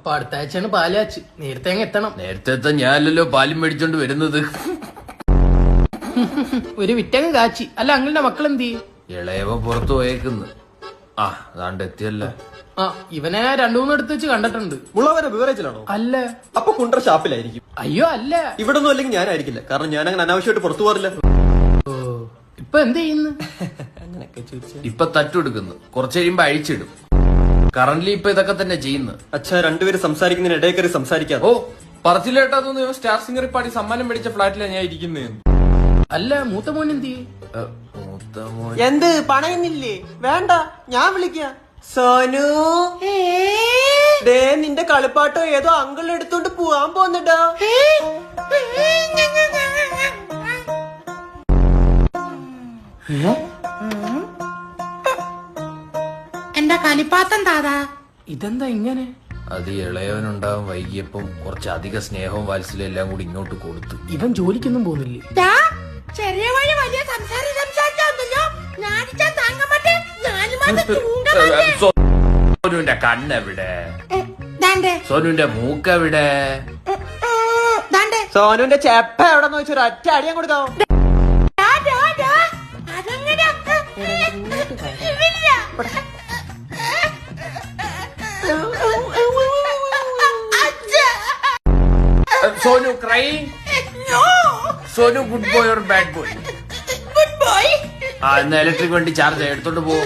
അപ്പൊ അടുത്ത ആഴ്ചയാണ് പാലാച്ച്. നേരത്തെ അങ്ങ് എത്തണം. നേരത്തെ എത്താൻ ഞാനല്ലോ പാലും മേടിച്ചോണ്ട് വരുന്നത്. ഒരു വിറ്റങ്ങ് കാച്ചി. അല്ല അങ്ങളുടെ മക്കൾ എന്ത് ചെയ്യും? ഇളയവ പുറത്തു പോയേക്കുന്നു. ആ അതാണ്ട് എത്തിയല്ലോ. ആ ഇവനെ രണ്ടു മൂന്ന് എടുത്ത് വെച്ച് കണ്ടിട്ടുണ്ട്. മുള്ളവരെ ബിവറേജിലാണോ? അല്ല. അപ്പൊ കുണ്ടറ ഷാപ്പിലായിരിക്കും. അയ്യോ അല്ല. ഇവിടെ ഒന്നും അല്ലെങ്കിൽ ഞാനായിരിക്കില്ല, കാരണം ഞാൻ അങ്ങനെ അനാവശ്യമായിട്ട് പുറത്തു പോറില്ല. ഓ ഇപ്പൊ എന്ത് ചെയ്യുന്നു? അങ്ങനെയൊക്കെ ചോദിച്ചാ ഇപ്പൊ തട്ടുകൊടുക്കുന്നു, കുറച്ച് കഴിയുമ്പോ അഴിച്ചിടും. കറന്റ്ലി ഇപ്പൊ ഇതൊക്കെ തന്നെ ചെയ്യുന്നു. അച്ഛാ രണ്ടുപേര് സംസാരിക്കുന്നതിന് ഇടയിൽ കയറി സംസാരിക്കാം. ഓ പറച്ചിലേട്ടാ തോന്നിയോ? സ്റ്റാർ സിംഗർ പാടി സമ്മാനം മേടിച്ച ഫ്ലാറ്റിലാണ് ഞാൻ ഇരിക്കുന്നത്. അല്ല മൂത്ത മോൻ എന്ത് ചെയ്യും? മൂത്ത മോൻ എന്ത് പണയുന്നില്ലേ? വേണ്ട, ഞാൻ വിളിക്കാം. സോനു ദേ നിന്റെ കളിപ്പാട്ടോ ഏതോ അങ്കിൾ എടുത്തോണ്ട് പോവാൻ പോന്നിട്ടാ. എന്റെ കളിപ്പാത്തം താതാ. ഇതെന്താ ഇങ്ങനെ? അത് ഇളയവനുണ്ടാവും വൈകിയപ്പം കുറച്ച് അധിക സ്നേഹവും വാത്സല്യം എല്ലാം കൂടി ഇങ്ങോട്ട് കൊടുത്തു. ഇവൻ ജോലിക്കൊന്നും പോകുന്നില്ലേ? ചെറിയ വഴി വലിയ സംസാരിച്ചോ. സോനുവിന്റെ കണ്ണെവിടെ? സോനുവിന്റെ മൂക്കെവിടെ? സോനുവിന്റെ ചെപ്പ എവിടെന്ന് വെച്ചൊരു ഒറ്റ അടിയാൻ കൊടുക്കാവോ? Sonu crime. Sonu good boy or bad boy? Good boy. ആ എന്നാ ഇലക്ട്രിക് വണ്ടി ചാർജ് എടുത്തോണ്ട് പോ.